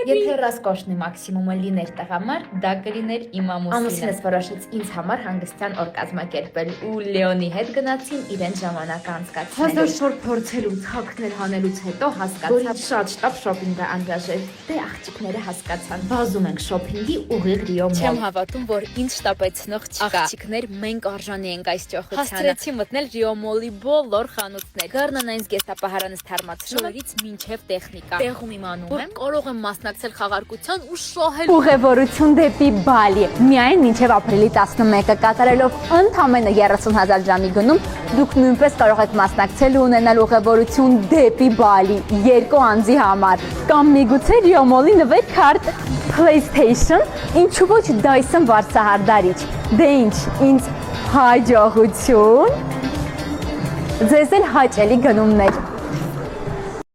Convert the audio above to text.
Եթե ռասկոշնի մաքսիմումը լիներ տղամարդ, դա կլիներ իմ ամուսինը։ Ամուսինս որոշեց ինձ համար հանգստյան օր կազմակերպել ու Լեոնի հետ գնացին իրենց ժամանակը անցկացնելու։ Հազար շոր փորձելու, թաքնել հանելուց հետո հասկացա, որ շատ շտապ շոփինգը անհրաժեշտ։ Դե աղջիկները հասկացան։ Բազում ենք շոփինգի ուղիղ Rio Mall։ Չեմ հավատում, որ ինձ շտապեցնող չկա։ Աղջիկներ, մենք արժանի ենք այս ճոխությանը։ Հասցրեցի մտնել Rio Mall-ի բոլոր խանութներ։ Գառնան այնց գեստապահարանս թարմացրում շորից մինչև տեխնիկա։ Տեղում իմանում եմ, կարող եմ մասնակցել խաղարկության ու շոհել։ Ուղևորություն դեպի Բալի։ Միայն մինչև ապրիլի 11-ը կատարելով ընդամենը 30,000 դրամի գնում, դուք նույնպես կարող եք մասնակցել ու ունենալ ուղևորություն դեպի Բալի 2 անձի համար։ Կամ միգուցե Rio Mall-ի նվեր քարտ, PlayStation, ինչու ոչ Dyson վարսահարդարիչ։ Դե ինչ, ինձ հաջողություն, ձեզ էլ հաճելի գնումներ։